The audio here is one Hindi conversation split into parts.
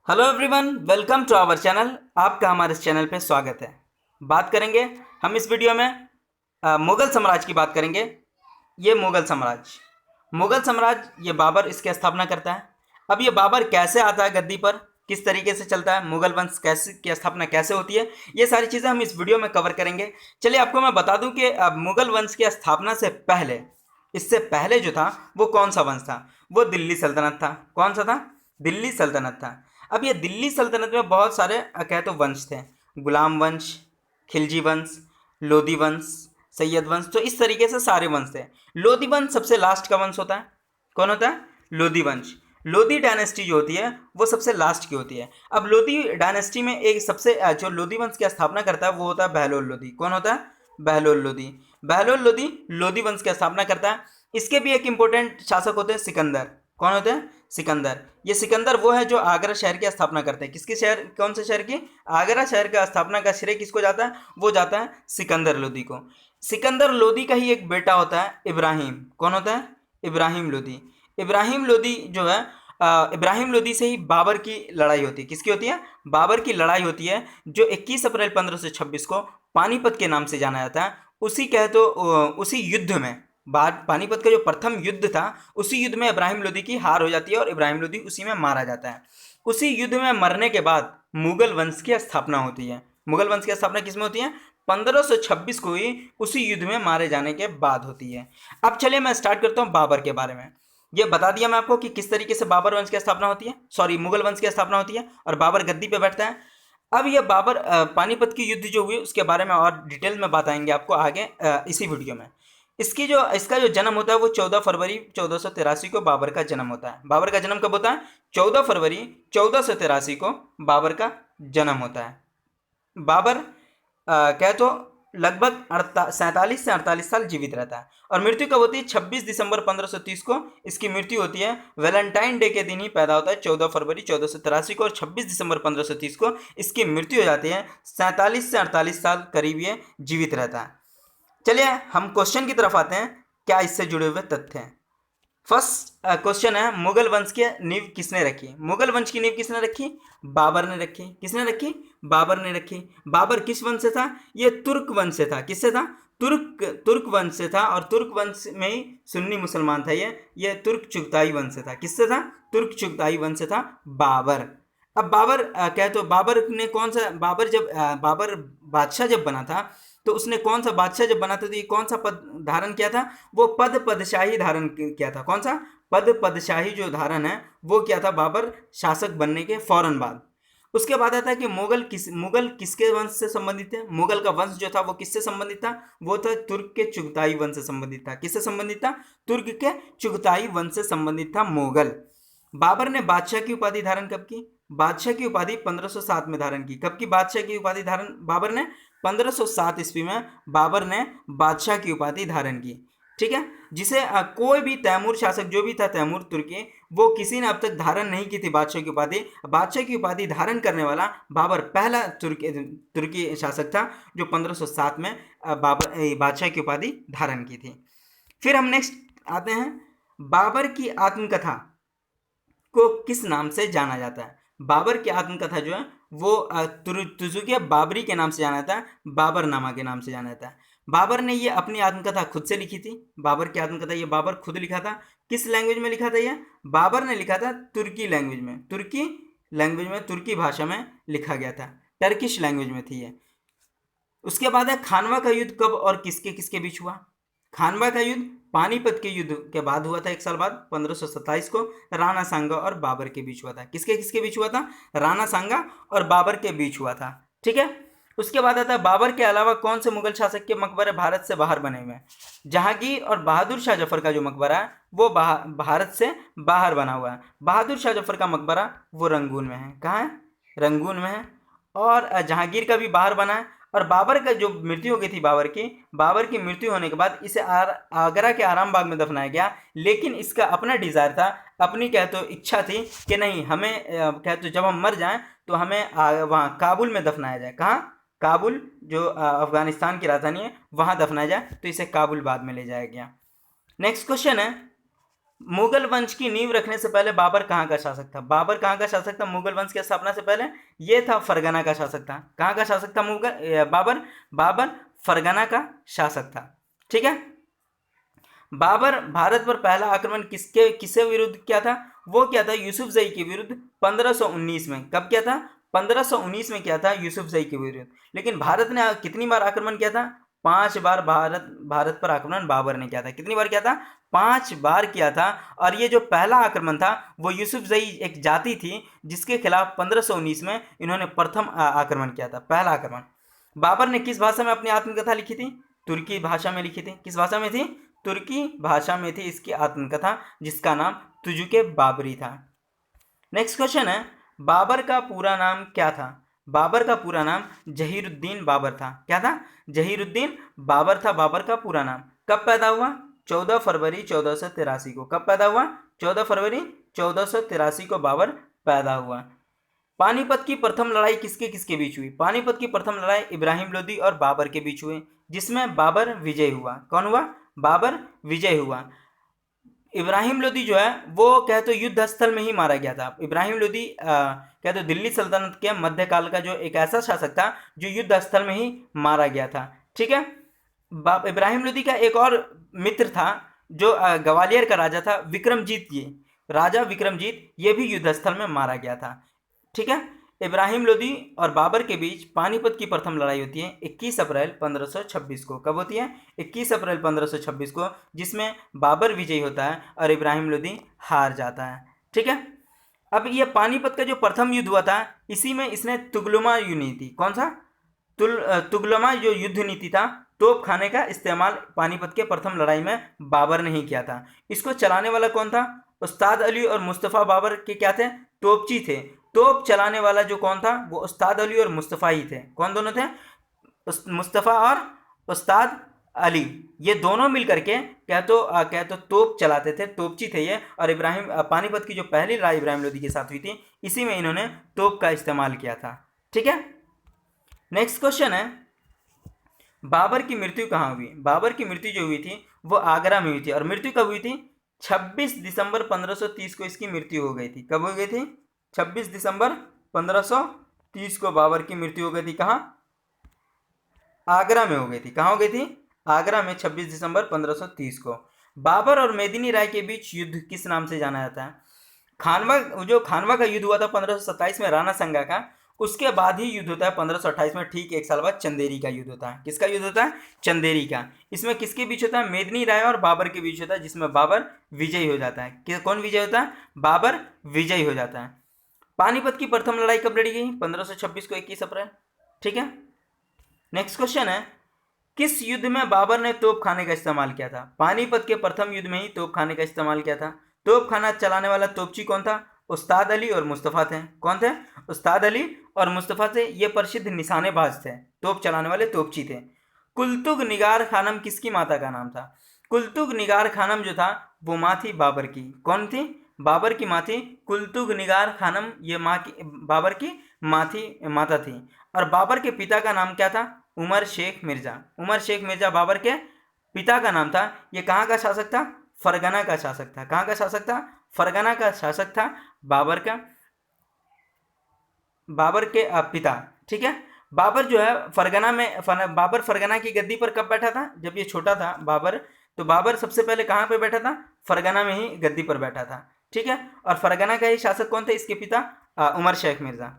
Hello everyone, welcome to our channel. आपका हमारे इस चैनल पे स्वागत है। बात करेंगे हम इस वीडियो में मुग़ल साम्राज्य की बात करेंगे। ये मुग़ल साम्राज्य ये बाबर इसकी स्थापना करता है। अब ये बाबर कैसे आता है गद्दी पर, किस तरीके से चलता है, मुग़ल वंश कैसे की स्थापना कैसे होती है, ये सारी चीज़ें हम इस वीडियो में कवर करेंगे। चलिए आपको मैं बता दूं कि मुग़ल वंश की स्थापना से पहले, इससे पहले जो था वो कौन सा वंश था, वो दिल्ली सल्तनत था। कौन सा था? दिल्ली सल्तनत था। अब ये दिल्ली सल्तनत में बहुत सारे कहे तो वंश थे। गुलाम वंश, खिलजी वंश, लोधी वंश, सैयद वंश, तो इस तरीके से सारे वंश थे। लोधी वंश सबसे लास्ट का वंश होता है। कौन होता है? लोधी वंश। लोधी डायनेस्टी जो होती है वो सबसे लास्ट की होती है। अब लोधी डायनेस्टी में एक सबसे जो लोधी वंश की स्थापना करता है वो होता है बहलोल लोधी। कौन होता है? बहलोल लोधी। बहलोल लोधी लोधी वंश की स्थापना करता है। इसके भी एक इंपॉर्टेंट शासक होते हैं सिकंदर। कौन होते हैं? सिकंदर। ये सिकंदर वो है जो आगरा शहर की स्थापना करते हैं। किसके शहर? कौन से शहर की? आगरा शहर का स्थापना का श्रेय किसको जाता है? वो जाता है सिकंदर लोधी को। सिकंदर लोधी का ही एक बेटा होता है इब्राहिम। कौन होता है? इब्राहिम लोधी। इब्राहिम लोधी जो है इब्राहिम लोधी से ही बाबर की लड़ाई होती है। किसकी होती है? बाबर की लड़ाई होती है, जो 21 अप्रैल 1526 को पानीपत के नाम से जाना जाता है। उसी कहे तो उसी युद्ध में, पानीपत का जो प्रथम युद्ध था, उसी युद्ध में इब्राहिम लोधी की हार हो जाती है और इब्राहिम लोधी उसी में मारा जाता है। उसी युद्ध में मरने के बाद मुगल वंश की स्थापना होती है। मुगल वंश की स्थापना किस में होती है? 1526 को ही उसी युद्ध में मारे जाने के बाद होती है। अब चलिए मैं स्टार्ट करता हूँ बाबर के बारे में। ये बता दिया मैं आपको कि किस तरीके से बाबर वंश की स्थापना होती है, सॉरी मुगल वंश की स्थापना होती है और बाबर गद्दी पे बैठता है। अब ये बाबर पानीपत की युद्ध जो हुई उसके बारे में और डिटेल में बताएंगे आपको आगे इसी वीडियो में। इसका जो जन्म होता है वो 14 फरवरी 1483 को बाबर का जन्म होता है। बाबर का जन्म कब होता है? 14 फरवरी 1483 को बाबर का जन्म होता है। बाबर कहे तो लगभग 47 से 48 साल जीवित रहता है और मृत्यु कब होती है? 26 दिसंबर 1530 को इसकी मृत्यु होती है। वैलेंटाइन डे के दिन ही पैदा होता है, 14 फरवरी 1483 को, और 26 दिसंबर 1530 को इसकी मृत्यु हो जाती है। 47 से 48 साल करीब ये जीवित रहता है। चलिए हम क्वेश्चन की तरफ आते हैं, क्या इससे जुड़े हुए तथ्य हैं। फर्स्ट क्वेश्चन है, मुगल वंश की नींव किसने रखी? मुगल वंश की नींव किसने रखी? बाबर ने रखी। किसने रखी? बाबर ने रखी। बाबर किस वंश से था? ये तुर्क वंश से था। किससे था? तुर्क वंश से था और तुर्क वंश में ही सुन्नी मुसलमान था। ये तुर्क चुगताई वंश से था। किससे था? तुर्क चुगताई वंश से था बाबर। अब बाबर क्या तो बाबर ने कौन सा, बाबर बादशाह जब बना था तो उसने कौन सा बादशाह जब बना था तो ये कौन सा पद धारण किया था? वो पदशाही धारण किया था। कौन सा? पदशाही जो धारण है वो किया था बाबर शासक बनने के फौरन बाद। उसके बाद आता है कि मुगल किसके वंश से संबंधित है? मुगल का वंश जो था वो किससे संबंधित था? वो था तुर्क के चुगताई वंश से संबंधित था। किससे संबंधित था? तुर्क के चुगताई वंश से संबंधित था मुगल। बाबर ने बादशाह की उपाधि धारण कब की? बादशाह की उपाधि 1507 में धारण की। कब की बादशाह की उपाधि धारण बाबर ने? 1507 ईस्वी में बाबर ने बादशाह की उपाधि धारण की। ठीक है, जिसे कोई भी तैमूर शासक जो भी था, तैमूर तुर्की, वो किसी ने अब तक धारण नहीं की थी बादशाह की उपाधि। बादशाह की उपाधि धारण करने वाला बाबर पहला तुर्की शासक था जो 1507 में बाबर बादशाह की उपाधि धारण की थी। फिर हम नेक्स्ट आते हैं, बाबर की आत्मकथा को किस नाम से जाना जाता है? बाबर की आत्मकथा जो है वो तुजुकिया बाबरी के नाम से जाना जाता है, बाबरनामा के नाम से जाना जाता है। बाबर ने ये अपनी आत्मकथा खुद से लिखी थी। बाबर की आत्मकथा ये बाबर खुद लिखा था। किस लैंग्वेज में लिखा था? ये बाबर ने लिखा था तुर्की लैंग्वेज में। तुर्की भाषा में लिखा गया था, टर्किश लैंग्वेज में थी ये। उसके बाद है, खानवा का युद्ध कब और किसके किसके बीच हुआ? खानवा का युद्ध पानीपत के युद्ध के बाद हुआ था, एक साल बाद 1527 को राणा सांगा और बाबर के बीच हुआ था। किसके किसके बीच हुआ था? राणा सांगा और बाबर के बीच हुआ था। ठीक है, उसके बाद आता है, बाबर के अलावा कौन से मुगल शासक के मकबरे भारत से बाहर बने हुए हैं? जहांगीर और बहादुर शाह जफर का जो मकबरा है वो भारत से बाहर बना हुआ है। बहादुर शाह जफर का मकबरा वो रंगून में है। कहाँ है? रंगून में है। और जहांगीर का भी बाहर बना है। और बाबर का जो मृत्यु हो गई थी, बाबर की मृत्यु होने के बाद इसे आगरा के आराम बाग में दफनाया गया। लेकिन इसका अपना डिज़ायर था, अपनी कह तो इच्छा थी कि नहीं, हमें कह तो जब हम मर जाएं तो हमें वहाँ काबुल में दफनाया जाए। कहाँ? काबुल जो अफगानिस्तान की राजधानी है वहाँ दफनाया जाए, तो इसे काबुल बाद में ले जाया गया। नेक्स्ट क्वेश्चन है, मुगल वंश की नींव रखने से पहले बाबर कहाँ का शासक था? बाबर कहाँ का शासक था मुगल वंश की स्थापना से पहले? ये था फरगना का शासक था। कहाँ का शासक था बाबर? बाबर फरगना का शासक था। ठीक है। बाबर भारत पर पहला आक्रमण किसके विरुद्ध किया था? वो क्या था? यूसुफजई के विरुद्ध 1519 में। कब किया था? 1519 में किया था यूसुफजई के विरुद्ध। लेकिन भारत ने कितनी बार आक्रमण किया था? 5 बार भारत पर आक्रमण बाबर ने किया था। कितनी बार किया था? 5 बार किया था। और ये जो पहला आक्रमण था वो यूसुफजई एक जाति थी जिसके खिलाफ 1519 में इन्होंने प्रथम आक्रमण किया था, पहला आक्रमण। बाबर ने किस भाषा में अपनी आत्मकथा लिखी थी? तुर्की भाषा में लिखी थी। किस भाषा में थी? तुर्की भाषा में थी इसकी आत्मकथा, जिसका नाम तुजुके बाबरी था। नेक्स्ट क्वेश्चन है, बाबर का पूरा नाम क्या था? बाबर का पूरा नाम जहीरुद्दीन बाबर था। क्या था? जहीरुद्दीन बाबर था बाबर का पूरा नाम। कब पैदा हुआ? 14 फरवरी 1483 को। कब पैदा हुआ? 14 फरवरी 1483 को बाबर पैदा हुआ। पानीपत की प्रथम लड़ाई किसके किसके बीच हुई? पानीपत की प्रथम लड़ाई इब्राहिम लोदी और बाबर के बीच हुई, जिसमें बाबर विजय हुआ। कौन हुआ? बाबर विजय हुआ। इब्राहिम लोदी जो है वो कह तो युद्ध स्थल में ही मारा गया था। इब्राहिम लोदी कह तो दिल्ली सल्तनत के मध्यकाल का जो एक ऐसा शासक था जो युद्ध स्थल में ही मारा गया था। ठीक है। इब्राहिम लोदी का एक और मित्र था जो ग्वालियर का राजा था, विक्रमजीत। ये राजा विक्रमजीत ये भी युद्ध स्थल में मारा गया था। ठीक है। इब्राहिम लोदी और बाबर के बीच पानीपत की प्रथम लड़ाई होती है 21 अप्रैल 1526 को। कब होती है? 21 अप्रैल 1526 को, जिसमें बाबर विजयी होता है और इब्राहिम लोदी हार जाता है। ठीक है। अब ये पानीपत का जो प्रथम युद्ध हुआ था इसी में इसने तुगलमा युद्ध नीति, कौन सा? तुगलमा जो युद्ध नीति था, तोप खाने का इस्तेमाल पानीपत के प्रथम लड़ाई में बाबर ने ही किया था। इसको चलाने वाला कौन था? उस्ताद अली और मुस्तफ़ा बाबर के क्या थे? तोपची थे। तोप चलाने वाला जो कौन था? वो उस्ताद अली और मुस्तफ़ा ही थे। कौन दोनों थे? मुस्तफ़ा और उस्ताद अली, ये दोनों मिल करके क्या तो तोप चलाते थे, तोपची थे ये। और इब्राहिम पानीपत की जो पहली लड़ाई इब्राहिम लोदी के साथ हुई थी इसी में इन्होंने तोप का इस्तेमाल किया था। ठीक है। नेक्स्ट क्वेश्चन है, बाबर की मृत्यु कहाँ हुई? बाबर की मृत्यु जो हुई थी वो आगरा में हुई थी। और मृत्यु कब हुई थी? 26 दिसंबर 1530 को इसकी मृत्यु हो गई थी। कब हो गई थी? 26 दिसंबर 1530 को बाबर की मृत्यु हो गई थी। कहाँ? आगरा में हो गई थी। कहाँ हो गई थी? आगरा में 26 दिसंबर 1530 को। बाबर और मेदिनी राय के बीच युद्ध किस नाम से जाना जाता है? खानवा का युद्ध हुआ था 1527 में राणा संगा का। उसके बाद ही युद्ध होता है 1528 में, ठीक एक साल बाद चंदेरी का युद्ध होता है। किसका युद्ध होता है? चंदेरी का। इसमें किसके बीच होता है? मेदिनी राय और बाबर के बीच होता है, जिसमें बाबर विजयी हो जाता है। कौन विजय होता है? बाबर विजयी हो जाता है। पानीपत की प्रथम लड़ाई कब लड़ी गई? 1526 को, 21 अप्रैल। ठीक है। नेक्स्ट क्वेश्चन है, किस युद्ध में बाबर ने तोप खाने का इस्तेमाल किया था? पानीपत के प्रथम युद्ध में ही तोप खाने का इस्तेमाल किया था। तोप खाना चलाने वाला तोपची कौन था? उस्ताद अली और मुस्तफ़ा थे। कौन थे? उस्ताद अली और मुस्तफ़ा थे। ये प्रसिद्ध निशानेबाज थे, तोप चलाने वाले तोपची थे। कुलतुग निगार खानम किसकी माता का नाम था? कुलतुग निगार खानम जो था वो माँ थी बाबर की। कौन थी? बाबर की माँ थी कुलतुग निगार खानम। ये माँ की, बाबर की माता थी। और बाबर के पिता का नाम क्या था? उमर शेख मिर्जा। उमर शेख मिर्जा बाबर के पिता का नाम था। ये कहाँ का शासक था? फरगना का शासक था। कहाँ का शासक था? फरगना का शासक था बाबर के पिता। ठीक है। बाबर जो है बाबर फरगना की गद्दी पर कब बैठा था? जब ये छोटा था बाबर, तो बाबर सबसे पहले कहाँ पे बैठा था? फरगना में ही गद्दी पर बैठा था। ठीक है। और फरगना का ही शासक कौन थे? इसके पिता उमर शेख मिर्जा।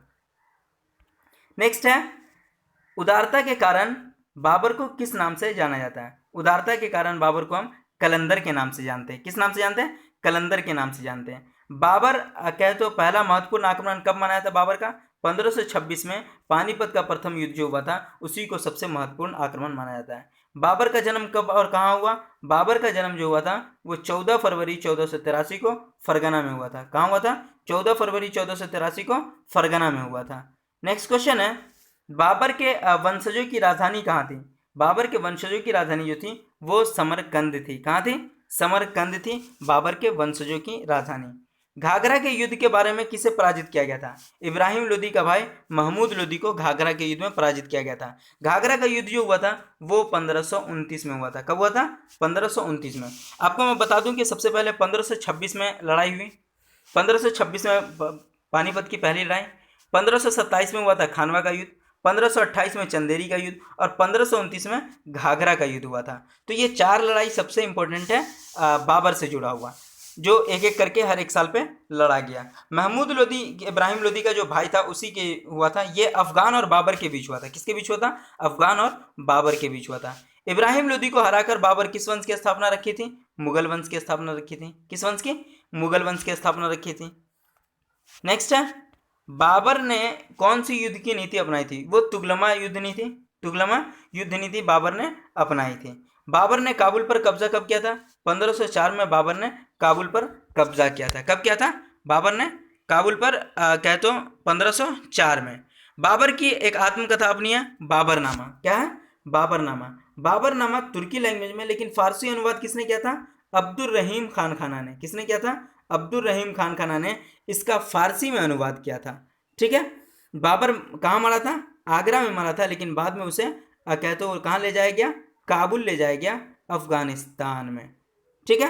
नेक्स्ट है, उदारता के कारण बाबर को किस नाम से जाना जाता है? उदारता के कारण बाबर को हम कलंदर के नाम से जानते हैं। किस नाम से जानते हैं? कलंदर के नाम से जानते हैं। बाबर कहे तो पहला महत्वपूर्ण आक्रमण कब मनाया था बाबर का? 1526 में पानीपत का प्रथम युद्ध जो हुआ था उसी को सबसे महत्वपूर्ण आक्रमण माना जाता है। बाबर का जन्म कब और कहाँ हुआ? बाबर का जन्म जो हुआ था वो 14 फरवरी 1483 को फरगना में हुआ था। कहाँ हुआ था? 14 फरवरी 1483 को फरगना में हुआ था। नेक्स्ट क्वेश्चन है, बाबर के वंशजों की राजधानी कहाँ थी? बाबर के वंशजों की राजधानी जो थी वो समरकंद थी। कहाँ थी? समरकंद थी बाबर के वंशजों की राजधानी। घाघरा के युद्ध के बारे में किसे पराजित किया गया था? इब्राहिम लोदी का भाई महमूद लोदी को घाघरा के युद्ध में पराजित किया गया था। घाघरा का युद्ध जो हुआ था वो 1529 में हुआ था। कब हुआ था? 1529 में। आपको मैं बता दूं कि सबसे पहले 1526 में लड़ाई हुई, 1526 में पानीपत की पहली लड़ाई, 1527 में हुआ था खानवा का युद्ध, 1528 में चंदेरी का युद्ध और 1529 में घाघरा का युद्ध हुआ था। तो ये 4 लड़ाई सबसे इंपॉर्टेंट है बाबर से जुड़ा हुआ, जो एक एक करके हर एक साल पे लड़ा गया। महमूद लोदी इब्राहिम लोदी का जो भाई था उसी के हुआ था। ये अफगान और बाबर के बीच हुआ था। किसके बीच हुआ था? अफगान और बाबर के बीच हुआ था। इब्राहिम लोदी को हराकर बाबर किस वंश की स्थापना रखी थी? मुगल वंश की स्थापना रखी थी। किस वंश की? मुगल वंश की स्थापना रखी थी। नेक्स्ट है, बाबर ने कौन सी युद्ध की नीति अपनाई थी? वो तुगलमा युद्ध नीति, तुगलमा युद्ध नीति बाबर ने अपनाई थी। बाबर ने काबुल पर कब्जा कब किया था? 1504 में बाबर ने काबुल पर कब्जा किया था। कब किया था बाबर ने काबुल पर? कह तो 1504 में। बाबर की एक आत्मकथा अपनी है, बाबरनामा। क्या है? बाबरनामा। बाबरनामा तुर्की लैंग्वेज में, लेकिन फारसी अनुवाद किसने किया था? अब्दुल रहीम खान खाना ने। किसने किया था? अब्दुल रहीम खान खाना ने इसका फारसी में अनुवाद किया था। ठीक है। बाबर कहाँ मरा था? आगरा में मरा था, लेकिन बाद में उसे कह तो कहाँ ले जाया गया? काबुल ले जाया गया, अफगानिस्तान में। ठीक है।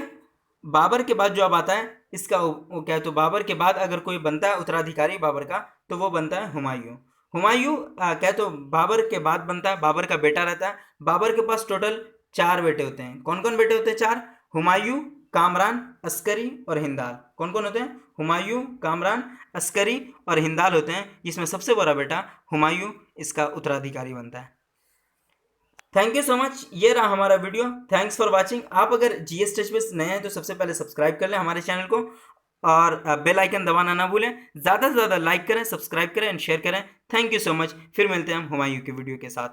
बाबर के बाद जो अब आता है इसका वो क्या, तो बाबर के बाद अगर कोई बनता है उत्तराधिकारी बाबर का तो वो बनता है हुमायूं। हुमायूं क्या तो बाबर के बाद बनता है, बाबर का बेटा रहता है। बाबर के पास टोटल 4 बेटे होते हैं। कौन कौन बेटे होते हैं? 4। हुमायूं, कामरान, अस्करी और हिंदाल। कौन कौन होते हैं? हुमायूं, कामरान, अस्करी और हिंदाल होते हैं, जिसमें सबसे बड़ा बेटा हुमायूं इसका उत्तराधिकारी बनता है। Thank you so much. ये रहा हमारा वीडियो। Thanks for watching. आप अगर जीएस टेस्ट पे नए हैं तो सबसे पहले सब्सक्राइब कर लें हमारे चैनल को और बेल आइकन दबाना ना भूलें। ज़्यादा से ज़्यादा लाइक करें, सब्सक्राइब करें एंड शेयर करें। Thank you so much. फिर मिलते हैं हम हुमायूं की वीडियो के साथ।